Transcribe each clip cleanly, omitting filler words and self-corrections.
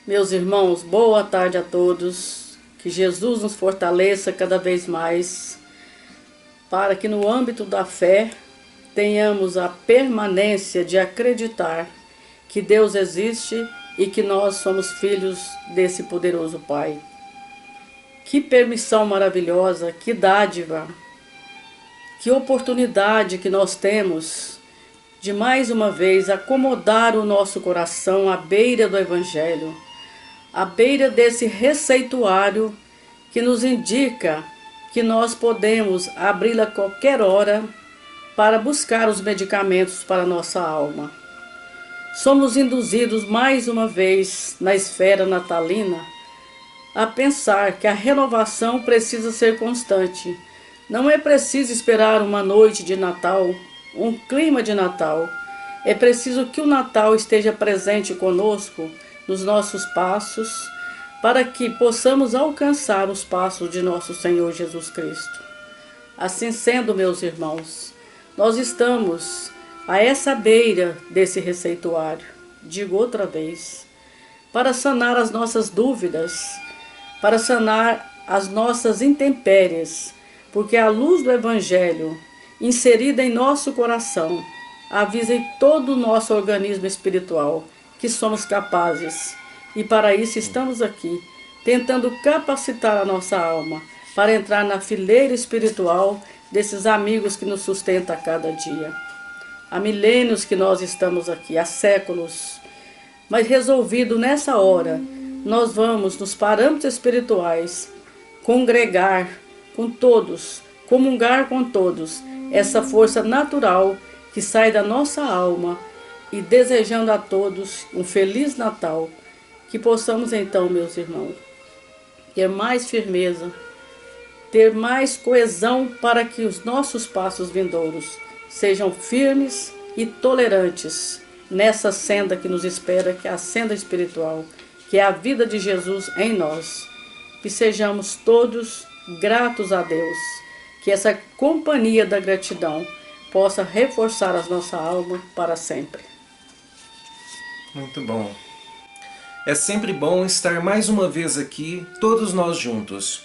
Meus irmãos, boa tarde a todos. Que Jesus nos fortaleça cada vez mais, para que no âmbito da fé tenhamos a permanência de acreditar que Deus existe e que nós somos filhos desse poderoso Pai. Que permissão maravilhosa, que dádiva, que oportunidade que nós temos de mais uma vez acomodar o nosso coração à beira do Evangelho, à beira desse receituário que nos indica que nós podemos abri-la a qualquer hora para buscar os medicamentos para a nossa alma. Somos induzidos mais uma vez na esfera natalina a pensar que a renovação precisa ser constante. Não é preciso esperar uma noite de Natal, um clima de Natal. É preciso que o Natal esteja presente conosco nos nossos passos, para que possamos alcançar os passos de nosso Senhor Jesus Cristo. Assim sendo, meus irmãos, nós estamos a essa beira desse receituário, digo outra vez, para sanar as nossas dúvidas, para sanar as nossas intempéries, porque a luz do Evangelho, inserida em nosso coração, avisa em todo o nosso organismo espiritual que somos capazes. E para isso estamos aqui, tentando capacitar a nossa alma para entrar na fileira espiritual desses amigos que nos sustentam a cada dia. Há milênios que nós estamos aqui, há séculos. Mas resolvido nessa hora, nós vamos, nos parâmetros espirituais, congregar com todos, comungar com todos, essa força natural que sai da nossa alma, e desejando a todos um Feliz Natal, que possamos então, meus irmãos, ter mais firmeza, ter mais coesão para que os nossos passos vindouros sejam firmes e tolerantes nessa senda que nos espera, que é a senda espiritual, que é a vida de Jesus em nós. Que sejamos todos gratos a Deus, que essa companhia da gratidão possa reforçar a nossa alma para sempre. Muito bom. É sempre bom estar mais uma vez aqui, todos nós juntos,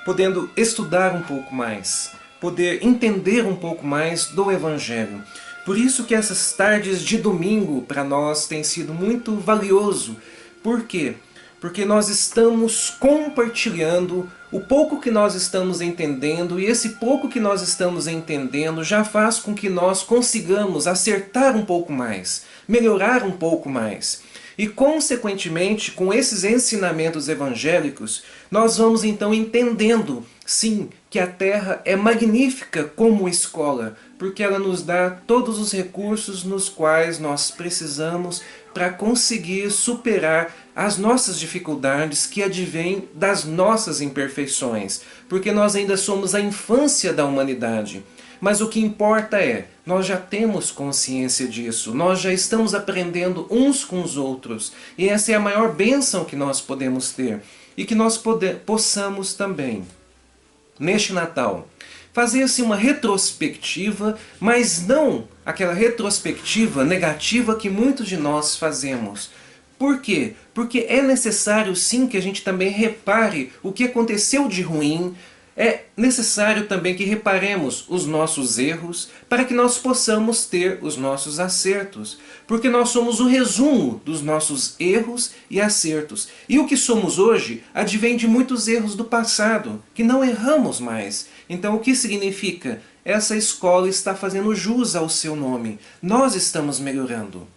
podendo estudar um pouco mais, poder entender um pouco mais do Evangelho. Por isso que essas tardes de domingo para nós têm sido muito valioso. Por quê? Porque nós estamos compartilhando o pouco que nós estamos entendendo, e esse pouco que nós estamos entendendo já faz com que nós consigamos acertar um pouco mais, melhorar um pouco mais. E, consequentemente, com esses ensinamentos evangélicos, nós vamos então entendendo, sim, que a Terra é magnífica como escola, porque ela nos dá todos os recursos nos quais nós precisamos para conseguir superar as nossas dificuldades que advêm das nossas imperfeições, porque nós ainda somos a infância da humanidade. Mas o que importa é, nós já temos consciência disso, nós já estamos aprendendo uns com os outros, e essa é a maior bênção que nós podemos ter, e que nós possamos também, neste Natal, fazer-se uma retrospectiva, mas não aquela retrospectiva negativa que muitos de nós fazemos. Por quê? Porque é necessário sim que a gente também repare o que aconteceu de ruim. É necessário também que reparemos os nossos erros para que nós possamos ter os nossos acertos. Porque nós somos o resumo dos nossos erros e acertos. E o que somos hoje advém de muitos erros do passado, que não erramos mais. Então o que significa? Essa escola está fazendo jus ao seu nome. Nós estamos melhorando.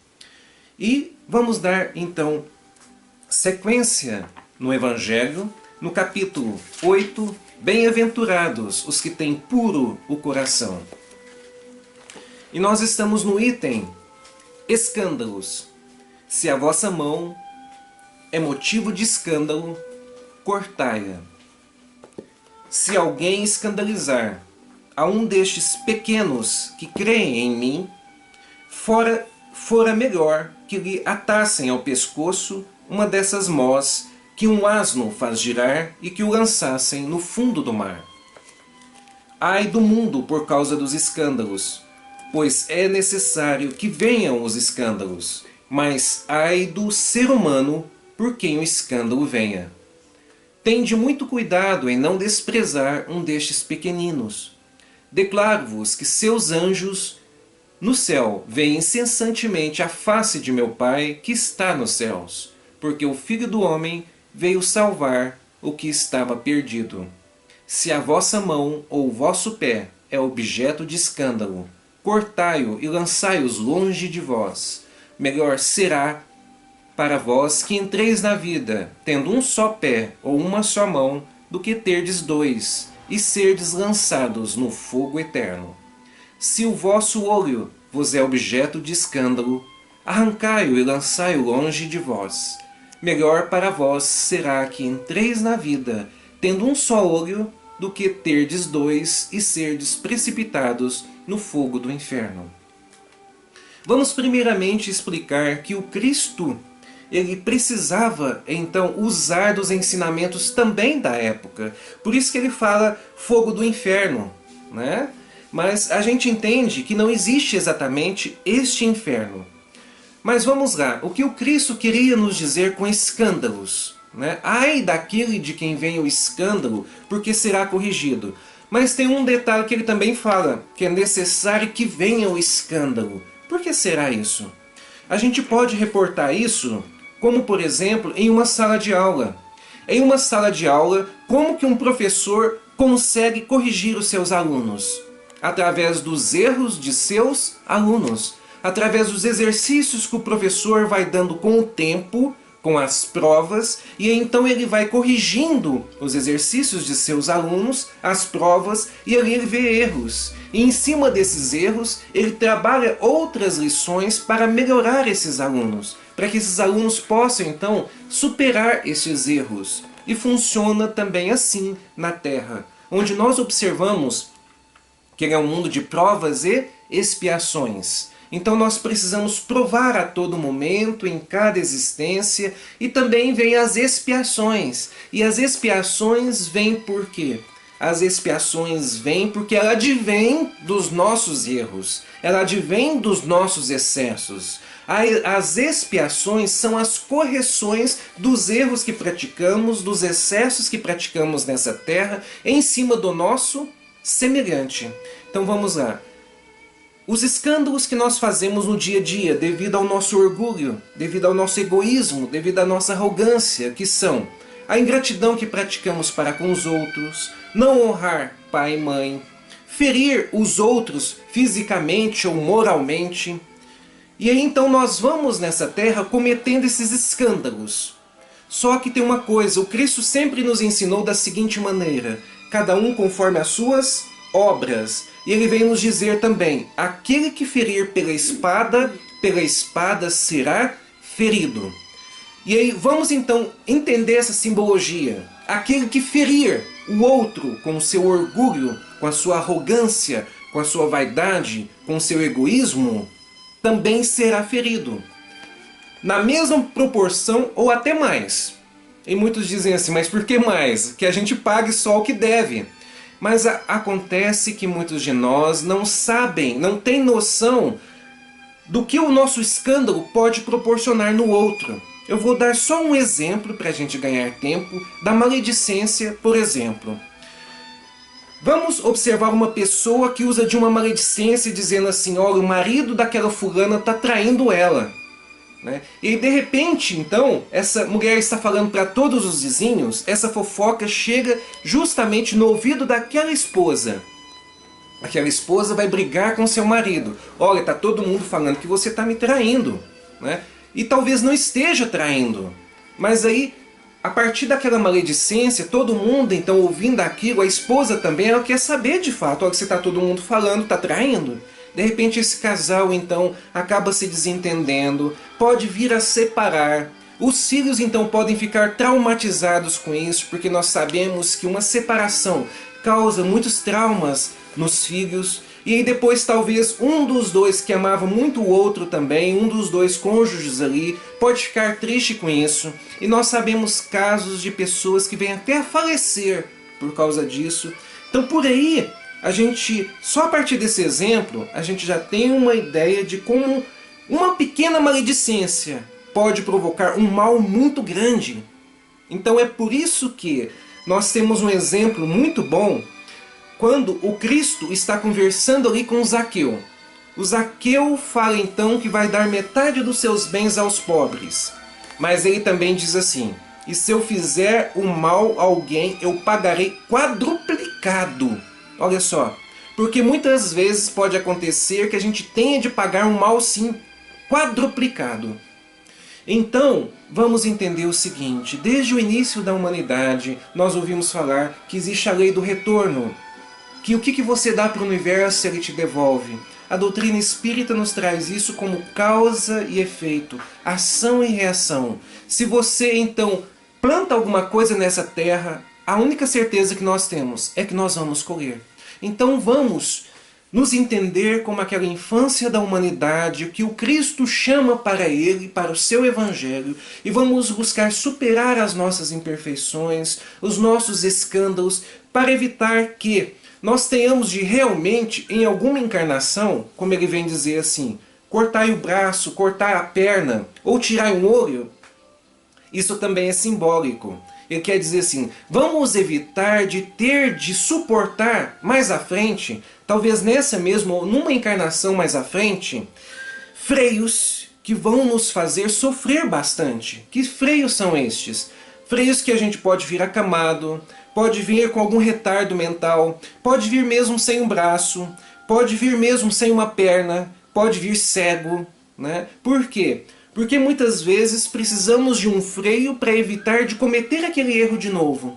E vamos dar então sequência no Evangelho, no capítulo 8, Bem-aventurados os que têm puro o coração. E nós estamos no item escândalos. Se a vossa mão é motivo de escândalo, cortai-a. Se alguém escandalizar a um destes pequenos que creem em mim, fora melhor que lhe atassem ao pescoço uma dessas mós que um asno faz girar e que o lançassem no fundo do mar. Ai do mundo por causa dos escândalos, pois é necessário que venham os escândalos, mas ai do ser humano por quem o escândalo venha. Tende muito cuidado em não desprezar um destes pequeninos. Declaro-vos que seus anjos no céu veem incessantemente a face de meu Pai que está nos céus, porque o Filho do Homem veio salvar o que estava perdido. Se a vossa mão ou o vosso pé é objeto de escândalo, cortai-o e lançai-os longe de vós. Melhor será para vós que entreis na vida, tendo um só pé ou uma só mão, do que terdes dois, e serdes lançados no fogo eterno. Se o vosso olho vos é objeto de escândalo, arrancai-o e lançai-o longe de vós. Melhor para vós será que entreis na vida, tendo um só olho, do que terdes dois e serdes precipitados no fogo do inferno. Vamos primeiramente explicar que o Cristo, ele precisava então usar dos ensinamentos também da época. Por isso que ele fala fogo do inferno, né? Mas a gente entende que não existe exatamente este inferno. Mas vamos lá, o que o Cristo queria nos dizer com escândalos, né? Ai daquele de quem vem o escândalo, porque será corrigido. Mas tem um detalhe que ele também fala, que é necessário que venha o escândalo. Por que será isso? A gente pode reportar isso, como por exemplo, em uma sala de aula. Em uma sala de aula, como que um professor consegue corrigir os seus alunos? Através dos erros de seus alunos. Através dos exercícios que o professor vai dando com o tempo, com as provas, e então ele vai corrigindo os exercícios de seus alunos, as provas, e ali ele vê erros. E em cima desses erros, ele trabalha outras lições para melhorar esses alunos, para que esses alunos possam então superar esses erros. E funciona também assim na Terra, onde nós observamos que ele é um mundo de provas e expiações. Então nós precisamos provar a todo momento, em cada existência, e também vem as expiações. E as expiações vêm por quê? As expiações vêm porque ela advém dos nossos erros, ela advém dos nossos excessos. As expiações são as correções dos erros que praticamos, dos excessos que praticamos nessa terra, em cima do nosso semelhante. Então vamos lá. Os escândalos que nós fazemos no dia a dia, devido ao nosso orgulho, devido ao nosso egoísmo, devido à nossa arrogância, que são a ingratidão que praticamos para com os outros, não honrar pai e mãe, ferir os outros fisicamente ou moralmente. E aí então nós vamos nessa terra cometendo esses escândalos. Só que tem uma coisa, o Cristo sempre nos ensinou da seguinte maneira, cada um conforme as suas obras. E ele vem nos dizer também, aquele que ferir pela espada será ferido. E aí vamos então entender essa simbologia. Aquele que ferir o outro com o seu orgulho, com a sua arrogância, com a sua vaidade, com o seu egoísmo, também será ferido. Na mesma proporção ou até mais. E muitos dizem assim, mas por que mais? Que a gente pague só o que deve. Mas acontece que muitos de nós não sabem, não têm noção do que o nosso escândalo pode proporcionar no outro. Eu vou dar só um exemplo para a gente ganhar tempo da maledicência, por exemplo. Vamos observar uma pessoa que usa de uma maledicência dizendo assim, olha, o marido daquela fulana está traindo ela. Né? E de repente, então, essa mulher está falando para todos os vizinhos, essa fofoca chega justamente no ouvido daquela esposa. Aquela esposa vai brigar com seu marido. Olha, está todo mundo falando que você está me traindo. Né? E talvez não esteja traindo. Mas aí, a partir daquela maledicência, todo mundo então ouvindo aquilo, a esposa também, ela quer saber de fato, olha, você está todo mundo falando, está traindo? De repente esse casal então acaba se desentendendo, pode vir a separar. Os filhos então podem ficar traumatizados com isso, porque nós sabemos que uma separação causa muitos traumas nos filhos. E aí depois talvez um dos dois que amava muito o outro também, um dos dois cônjuges ali, pode ficar triste com isso. E nós sabemos casos de pessoas que vêm até a falecer por causa disso. Então por aí, a gente, só a partir desse exemplo, a gente já tem uma ideia de como uma pequena maledicência pode provocar um mal muito grande. Então é por isso que nós temos um exemplo muito bom quando o Cristo está conversando ali com Zaqueu. O Zaqueu fala então que vai dar metade dos seus bens aos pobres. Mas ele também diz assim: e se eu fizer o mal a alguém, eu pagarei quadruplicado. Olha só, porque muitas vezes pode acontecer que a gente tenha de pagar um mal sim quadruplicado. Então, vamos entender o seguinte: desde o início da humanidade, nós ouvimos falar que existe a lei do retorno. Que o que você dá para o universo, ele te devolve. A doutrina espírita nos traz isso como causa e efeito, ação e reação. Se você, então, planta alguma coisa nessa terra, a única certeza que nós temos é que nós vamos colher. Então vamos nos entender como aquela infância da humanidade que o Cristo chama para ele, para o seu evangelho, e vamos buscar superar as nossas imperfeições, os nossos escândalos, para evitar que nós tenhamos de realmente, em alguma encarnação, como ele vem dizer assim, cortar o braço, cortar a perna, ou tirar um olho. Isso também é simbólico. Ele quer dizer assim, vamos evitar de ter de suportar mais à frente, talvez nessa mesma ou numa encarnação mais à frente, freios que vão nos fazer sofrer bastante. Que freios são estes? Freios que a gente pode vir acamado, pode vir com algum retardo mental, pode vir mesmo sem um braço, pode vir mesmo sem uma perna, pode vir cego, né? Por quê? Porque muitas vezes precisamos de um freio para evitar de cometer aquele erro de novo.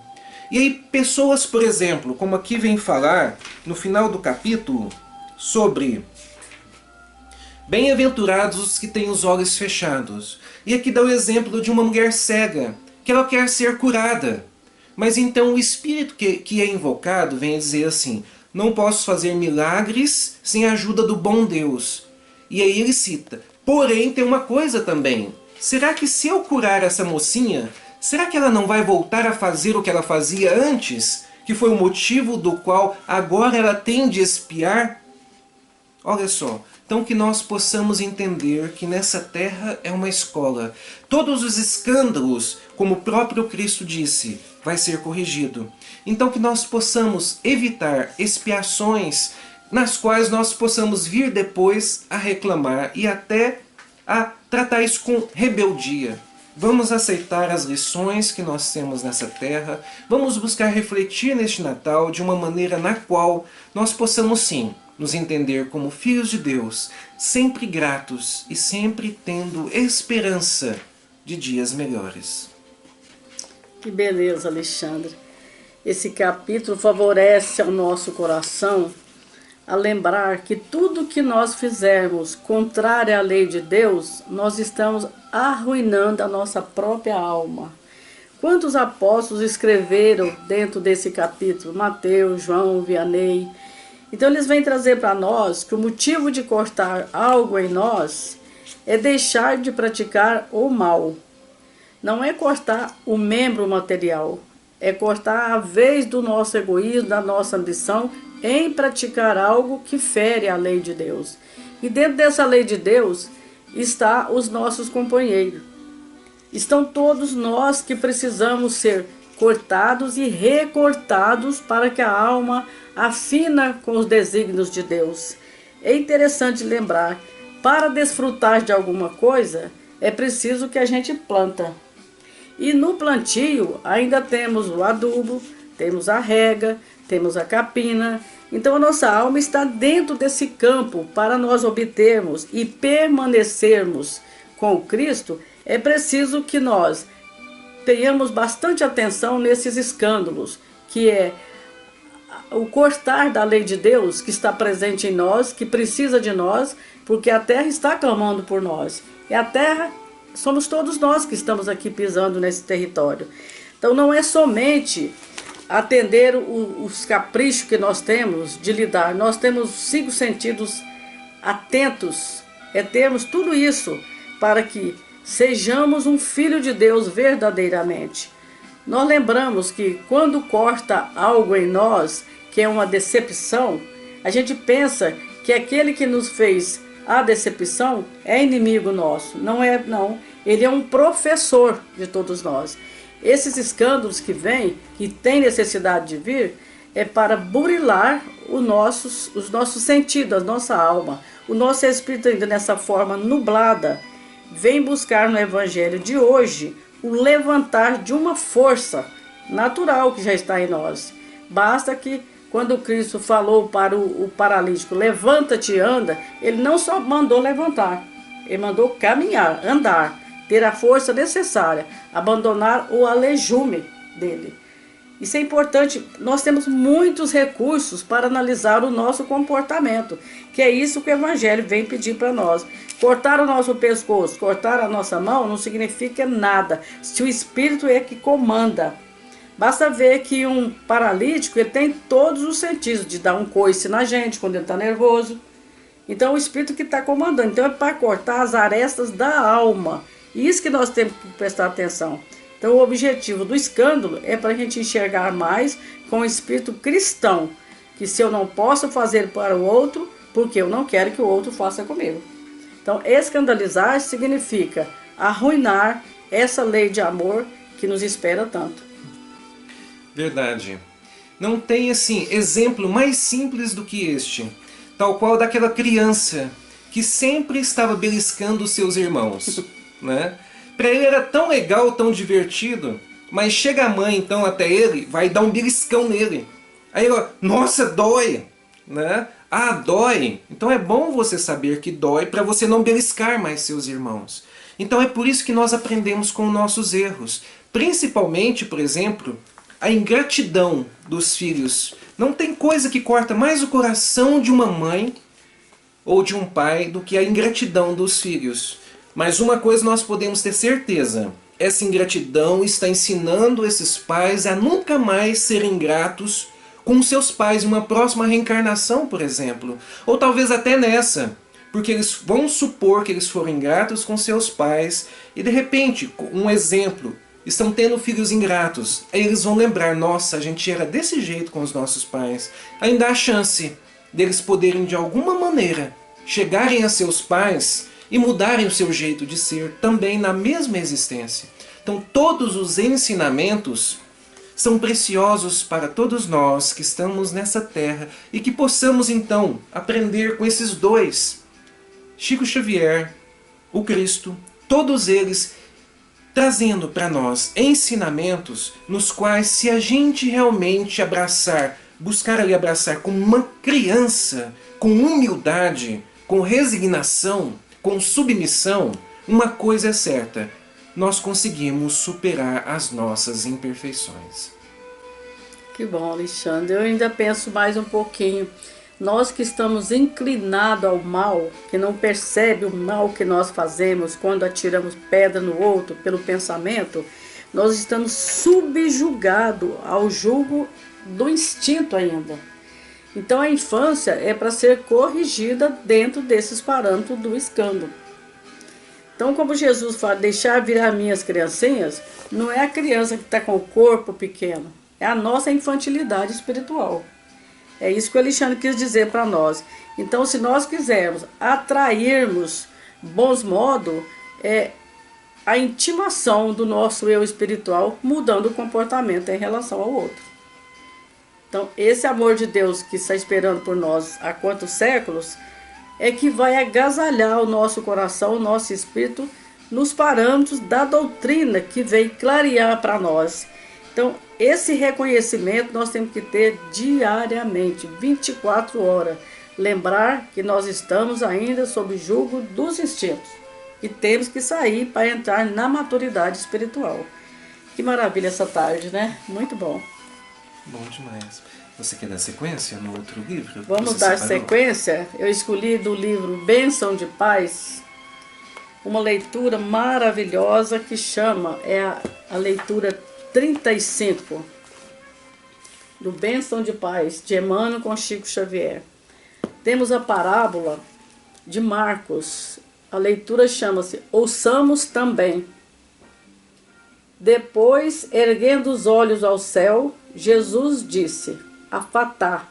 E aí pessoas, por exemplo, como aqui vem falar no final do capítulo, sobre bem-aventurados os que têm os olhos fechados. E aqui dá o exemplo de uma mulher cega, que ela quer ser curada. Mas então o espírito que é invocado vem dizer assim, não posso fazer milagres sem a ajuda do bom Deus. E aí ele cita, porém tem uma coisa também, será que se eu curar essa mocinha, será que ela não vai voltar a fazer o que ela fazia antes? Que foi o motivo do qual agora ela tem de expiar? Olha só, então que nós possamos entender que nessa terra é uma escola. Todos os escândalos, como o próprio Cristo disse, vai ser corrigido. Então que nós possamos evitar expiações nas quais nós possamos vir depois a reclamar e até a tratar isso com rebeldia. Vamos aceitar as lições que nós temos nessa terra, vamos buscar refletir neste Natal de uma maneira na qual nós possamos sim nos entender como filhos de Deus, sempre gratos e sempre tendo esperança de dias melhores. Que beleza, Alexandre. Esse capítulo favorece ao nosso coração a lembrar que tudo que nós fizermos contrário à lei de Deus, nós estamos arruinando a nossa própria alma. Quantos apóstolos escreveram dentro desse capítulo? Mateus, João, Vianney. Então eles vêm trazer para nós que o motivo de cortar algo em nós é deixar de praticar o mal. Não é cortar o membro material, é cortar a vez do nosso egoísmo, da nossa ambição em praticar algo que fere a lei de Deus. E dentro dessa lei de Deus está os nossos companheiros. Estão todos nós que precisamos ser cortados e recortados para que a alma afina com os desígnios de Deus. É interessante lembrar, para desfrutar de alguma coisa, é preciso que a gente planta. E no plantio ainda temos o adubo, temos a rega, temos a capina. Então a nossa alma está dentro desse campo. Para nós obtermos e permanecermos com o Cristo, é preciso que nós tenhamos bastante atenção nesses escândalos, que é o cortar da lei de Deus, que está presente em nós, que precisa de nós, porque a terra está clamando por nós. E a terra somos todos nós que estamos aqui pisando nesse território. Então não é somente atender os caprichos que nós temos de lidar. Nós temos 5 sentidos atentos. É termos tudo isso para que sejamos um filho de Deus verdadeiramente. Nós lembramos que quando corta algo em nós, que é uma decepção, a gente pensa que aquele que nos fez a decepção é inimigo nosso. Não é, não. Ele é um professor de todos nós. Esses escândalos que vêm, que têm necessidade de vir, é para burilar os nossos sentidos, a nossa alma. O nosso espírito, ainda nessa forma nublada, vem buscar no evangelho de hoje o levantar de uma força natural que já está em nós. Basta que, quando Cristo falou para o paralítico, levanta-te e anda, ele não só mandou levantar, ele mandou caminhar, andar, ter a força necessária, abandonar o aleijúme dele. Isso é importante. Nós temos muitos recursos para analisar o nosso comportamento, que é isso que o Evangelho vem pedir para nós. Cortar o nosso pescoço, cortar a nossa mão não significa nada, se o Espírito é que comanda. Basta ver que um paralítico, ele tem todos os sentidos de dar um coice na gente quando ele está nervoso. Então o Espírito que está comandando. Então é para cortar as arestas da alma. Isso que nós temos que prestar atenção. Então o objetivo do escândalo é para a gente enxergar mais com o espírito cristão. Que se eu não posso fazer para o outro, porque eu não quero que o outro faça comigo. Então escandalizar significa arruinar essa lei de amor que nos espera tanto. Verdade. Não tem, assim, exemplo mais simples do que este. Tal qual daquela criança que sempre estava beliscando seus irmãos, né? Para ele era tão legal, tão divertido, mas chega a mãe então até ele, vai dar um beliscão nele. Aí ele, nossa, dói, né? Ah, dói. Então é bom você saber que dói para você não beliscar mais seus irmãos. Então é por isso que nós aprendemos com nossos erros. Principalmente, por exemplo, a ingratidão dos filhos. Não tem coisa que corta mais o coração de uma mãe ou de um pai do que a ingratidão dos filhos. Mas uma coisa nós podemos ter certeza. Essa ingratidão está ensinando esses pais a nunca mais serem gratos com seus pais em uma próxima reencarnação, por exemplo. Ou talvez até nessa. Porque eles vão supor que eles foram ingratos com seus pais e de repente, um exemplo, estão tendo filhos ingratos. Aí eles vão lembrar, nossa, a gente era desse jeito com os nossos pais. Ainda há chance deles poderem de alguma maneira chegarem a seus pais e mudarem o seu jeito de ser também na mesma existência. Então todos os ensinamentos são preciosos para todos nós que estamos nessa terra e que possamos então aprender com esses dois. Chico Xavier, o Cristo, todos eles trazendo para nós ensinamentos nos quais, se a gente realmente abraçar, buscar ali abraçar como uma criança, com humildade, com resignação, com submissão, uma coisa é certa, nós conseguimos superar as nossas imperfeições. Que bom, Alexandre. Eu ainda penso mais um pouquinho. Nós que estamos inclinados ao mal, que não percebe o mal que nós fazemos quando atiramos pedra no outro pelo pensamento, nós estamos subjugados ao jugo do instinto ainda. Então a infância é para ser corrigida dentro desses parâmetros do escândalo. Então, como Jesus fala, deixar virar minhas criancinhas, não é a criança que está com o corpo pequeno, é a nossa infantilidade espiritual. É isso que o Alexandre quis dizer para nós. Então, se nós quisermos atrairmos bons modos, é a intimação do nosso eu espiritual mudando o comportamento em relação ao outro. Então, esse amor de Deus que está esperando por nós há quantos séculos, é que vai agasalhar o nosso coração, o nosso espírito, nos parâmetros da doutrina que vem clarear para nós. Então, esse reconhecimento nós temos que ter diariamente, 24 horas. Lembrar que nós estamos ainda sob jugo dos instintos e temos que sair para entrar na maturidade espiritual. Que maravilha essa tarde, né? Muito bom. Bom demais. Você quer dar sequência no outro livro? Vamos dar sequência. Eu escolhi do livro Bênção de Paz uma leitura maravilhosa que chama, a leitura 35 do Bênção de Paz, de Emmanuel com Chico Xavier. Temos a parábola de Marcos. A leitura chama-se Ouçamos Também. Depois, erguendo os olhos ao céu, Jesus disse, Afatá,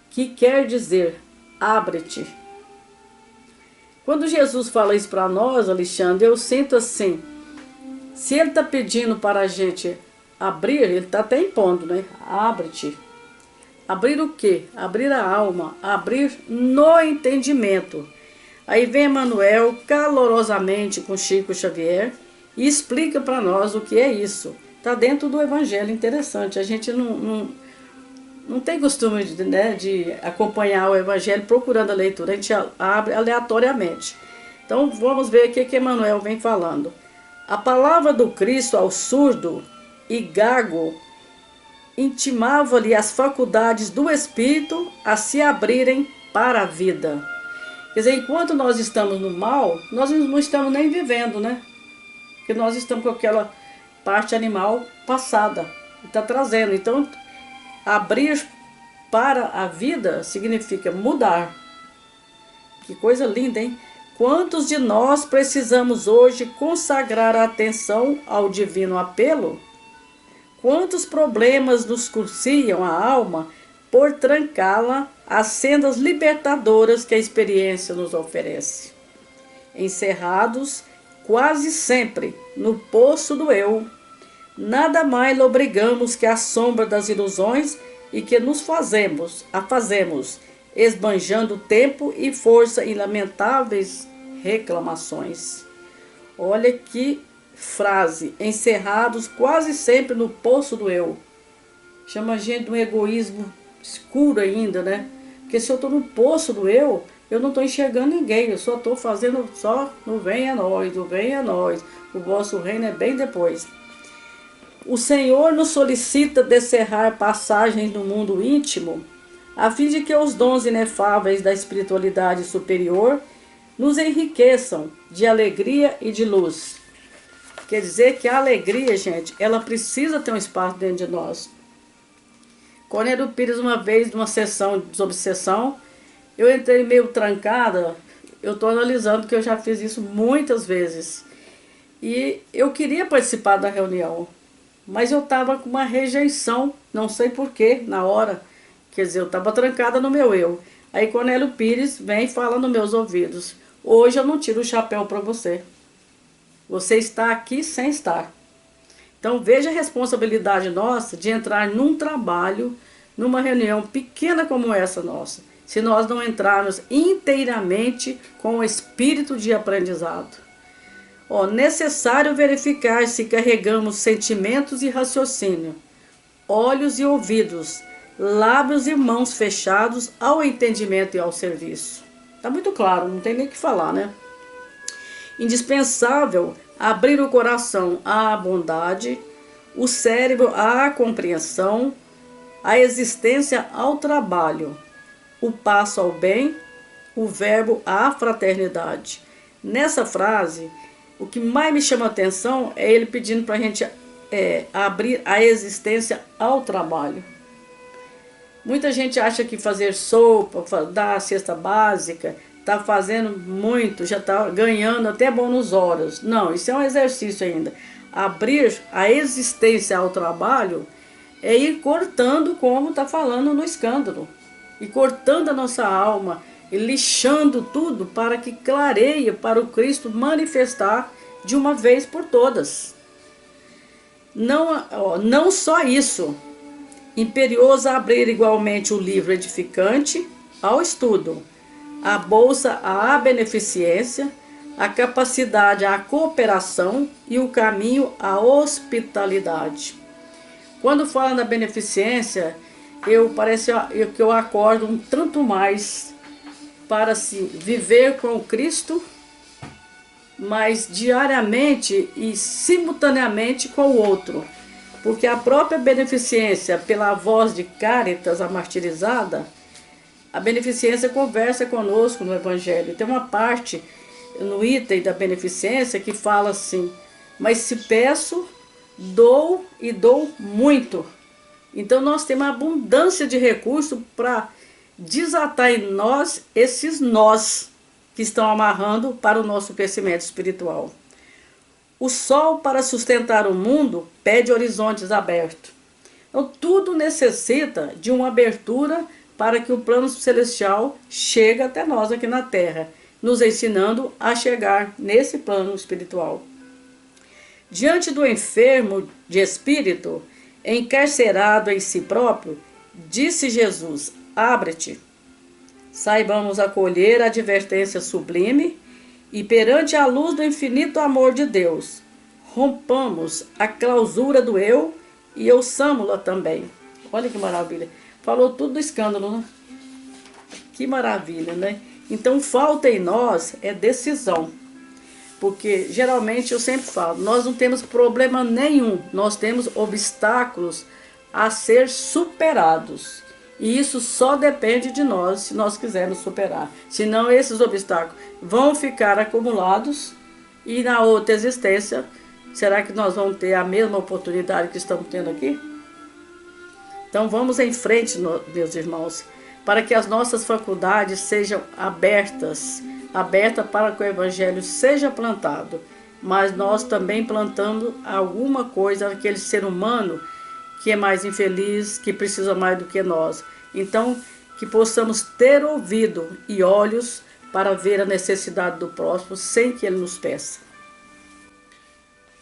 que quer dizer, abre-te. Quando Jesus fala isso para nós, Alexandre, eu sinto assim, se ele está pedindo para a gente abrir, ele está até impondo, né? Abre-te. Abrir o quê? Abrir a alma, abrir no entendimento. Aí vem Emmanuel calorosamente com Chico Xavier e explica para nós o que é isso. Está dentro do Evangelho, interessante. A gente não tem costume de acompanhar o Evangelho procurando a leitura, a gente abre aleatoriamente. Então vamos ver o que Emmanuel vem falando. A palavra do Cristo ao surdo e gago intimava-lhe as faculdades do Espírito a se abrirem para a vida. Quer dizer, enquanto nós estamos no mal, nós não estamos nem vivendo, né? Porque nós estamos com aquela parte animal passada, está trazendo. Então, abrir para a vida significa mudar. Que coisa linda, hein? Quantos de nós precisamos hoje consagrar a atenção ao divino apelo? Quantos problemas nos cursiam a alma por trancá-la às sendas libertadoras que a experiência nos oferece? Encerrados quase sempre no poço do eu, nada mais lobrigamos que a sombra das ilusões e que nos fazemos, esbanjando tempo e força em lamentáveis reclamações. Olha que frase, encerrados quase sempre no poço do eu. Chama a gente de um egoísmo escuro ainda, né? Porque se eu estou no poço do eu não estou enxergando ninguém, eu só estou fazendo só no venha nós, no venha nós, o vosso reino é bem depois. O Senhor nos solicita descerrar passagens no mundo íntimo, a fim de que os dons inefáveis da espiritualidade superior nos enriqueçam de alegria e de luz. Quer dizer que a alegria, gente, ela precisa ter um espaço dentro de nós. Cornélio Pires, uma vez, numa sessão de desobsessão, eu entrei meio trancada, eu estou analisando que eu já fiz isso muitas vezes. E eu queria participar da reunião, mas eu estava com uma rejeição, não sei porquê, na hora. Quer dizer, eu estava trancada no meu eu. Aí Cornélio Pires vem e fala nos meus ouvidos: hoje eu não tiro o chapéu para você. Você está aqui sem estar. Então veja a responsabilidade nossa de entrar num trabalho, numa reunião pequena como essa nossa, se nós não entrarmos inteiramente com o espírito de aprendizado. Necessário verificar se carregamos sentimentos e raciocínio, olhos e ouvidos, lábios e mãos fechados ao entendimento e ao serviço. Está muito claro, não tem nem o que falar, né? Indispensável abrir o coração à bondade, o cérebro à compreensão, a existência ao trabalho, o passo ao bem, o verbo à fraternidade. Nessa frase, o que mais me chama a atenção é ele pedindo para a gente abrir a existência ao trabalho. Muita gente acha que fazer sopa, dar a cesta básica, está fazendo muito, já está ganhando até bônus horas. Não, isso é um exercício ainda. Abrir a existência ao trabalho é ir cortando, como está falando no escândalo, e cortando a nossa alma, e lixando tudo para que clareie para o Cristo manifestar de uma vez por todas. Não só isso, imperioso abrir igualmente o livro edificante ao estudo, a bolsa à beneficência, a capacidade à cooperação e o caminho à hospitalidade. Quando fala da beneficência, parece que eu acordo um tanto mais para viver com o Cristo, mas diariamente e simultaneamente com o outro. Porque a própria beneficência, pela voz de Cáritas, a martirizada, a beneficência conversa conosco no Evangelho. Tem uma parte no item da beneficência que fala assim: mas se peço, dou e dou muito. Então nós temos uma abundância de recursos para desatar em nós esses nós que estão amarrando para o nosso crescimento espiritual. O sol, para sustentar o mundo, pede horizontes abertos. Então tudo necessita de uma abertura para que o plano celestial chegue até nós aqui na Terra. nos ensinando a chegar nesse plano espiritual. Diante do enfermo de espírito, encarcerado em si próprio, disse Jesus: abre-te. Saibamos acolher a advertência sublime e, perante a luz do infinito amor de Deus, rompamos a clausura do eu e ouçamo-la também. Olha que maravilha. Falou tudo do escândalo, né? Que maravilha, né? Então, falta em nós é decisão. Porque, geralmente, eu sempre falo, nós não temos problema nenhum. Nós temos obstáculos a ser superados. E isso só depende de nós, se nós quisermos superar. Senão, esses obstáculos vão ficar acumulados e na outra existência, será que nós vamos ter a mesma oportunidade que estamos tendo aqui? Então, vamos em frente, meus irmãos, para que as nossas faculdades sejam abertas para que o Evangelho seja plantado, mas nós também plantando alguma coisa naquele ser humano que é mais infeliz, que precisa mais do que nós. Então, que possamos ter ouvido e olhos para ver a necessidade do próximo sem que ele nos peça.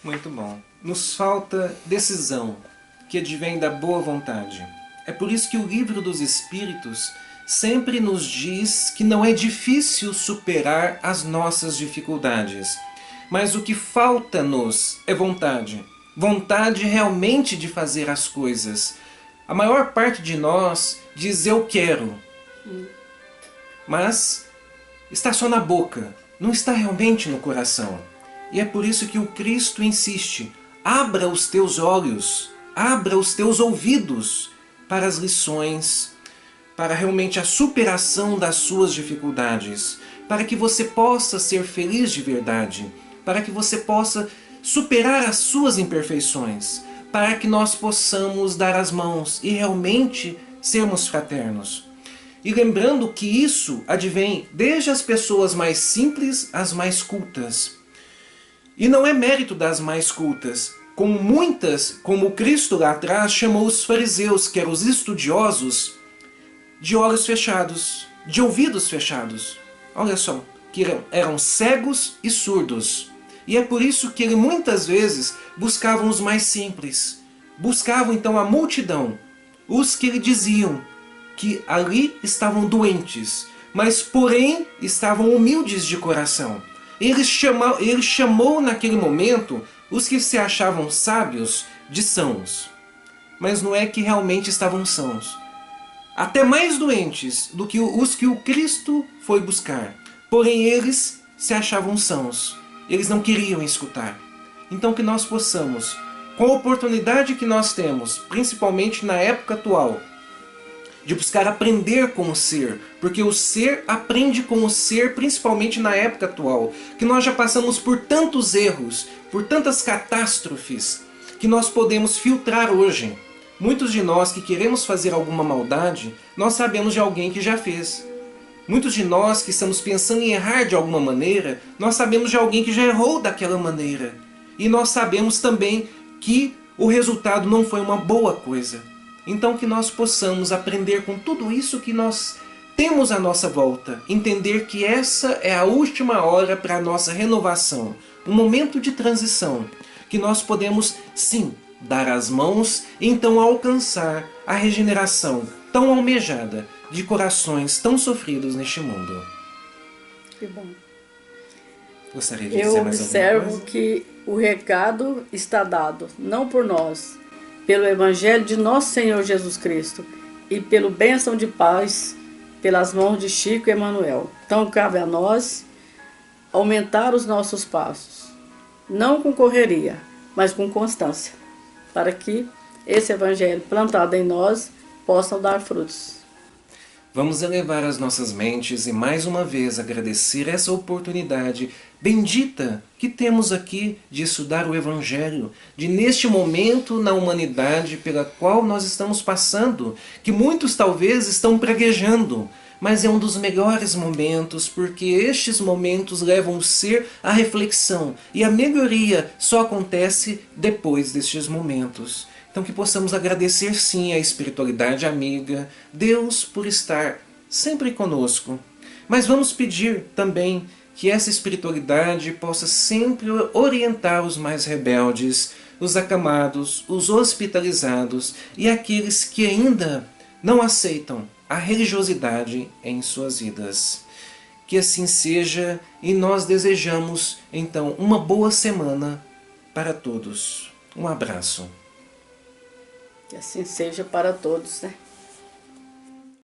Muito bom. Nos falta decisão, que advém da boa vontade. É por isso que o Livro dos Espíritos sempre nos diz que não é difícil superar as nossas dificuldades, mas o que falta-nos é vontade. Vontade realmente de fazer as coisas. A maior parte de nós diz eu quero, mas está só na boca, não está realmente no coração. E é por isso que o Cristo insiste: abra os teus olhos, abra os teus ouvidos para as lições, para realmente a superação das suas dificuldades, para que você possa ser feliz de verdade, para que você possa superar as suas imperfeições, para que nós possamos dar as mãos e realmente sermos fraternos. E lembrando que isso advém desde as pessoas mais simples às mais cultas. E não é mérito das mais cultas, como Cristo lá atrás chamou os fariseus, que eram os estudiosos, de olhos fechados, de ouvidos fechados. Olha só, que eram cegos e surdos. E é por isso que ele muitas vezes buscavam os mais simples. Buscavam então a multidão, os que lhe diziam que ali estavam doentes, mas porém estavam humildes de coração. Ele chamou naquele momento os que se achavam sábios de sãos. Mas não é que realmente estavam sãos. Até mais doentes do que os que o Cristo foi buscar. Porém eles se achavam sãos. Eles não queriam escutar. Então que nós possamos, com a oportunidade que nós temos, principalmente na época atual, de buscar aprender com o ser, porque o ser aprende com o ser, principalmente na época atual, que nós já passamos por tantos erros, por tantas catástrofes, que nós podemos filtrar hoje. Muitos de nós que queremos fazer alguma maldade, nós sabemos de alguém que já fez. Muitos de nós que estamos pensando em errar de alguma maneira, nós sabemos de alguém que já errou daquela maneira. E nós sabemos também que o resultado não foi uma boa coisa. Então que nós possamos aprender com tudo isso que nós temos à nossa volta, entender que essa é a última hora para a nossa renovação, um momento de transição, que nós podemos, sim, dar as mãos e então alcançar a regeneração tão almejada de corações tão sofridos neste mundo. Que bom. Gostaria de dizer mais alguma coisa? Eu observo que o recado está dado, não por nós, pelo Evangelho de nosso Senhor Jesus Cristo e pelo bênção de paz pelas mãos de Chico e Emanuel. Então cabe a nós aumentar os nossos passos, não com correria, mas com constância, para que esse Evangelho plantado em nós possa dar frutos. Vamos elevar as nossas mentes e mais uma vez agradecer essa oportunidade bendita que temos aqui de estudar o Evangelho, de neste momento na humanidade pela qual nós estamos passando, que muitos talvez estão praguejando, mas é um dos melhores momentos, porque estes momentos levam o ser à reflexão e a melhoria só acontece depois destes momentos. Então que possamos agradecer sim à espiritualidade amiga, Deus por estar sempre conosco, Mas vamos pedir também que essa espiritualidade possa sempre orientar os mais rebeldes, os acamados, os hospitalizados e aqueles que ainda não aceitam a religiosidade em suas vidas. Que assim seja, e nós desejamos então uma boa semana para todos. Um abraço. Que assim seja para todos, né?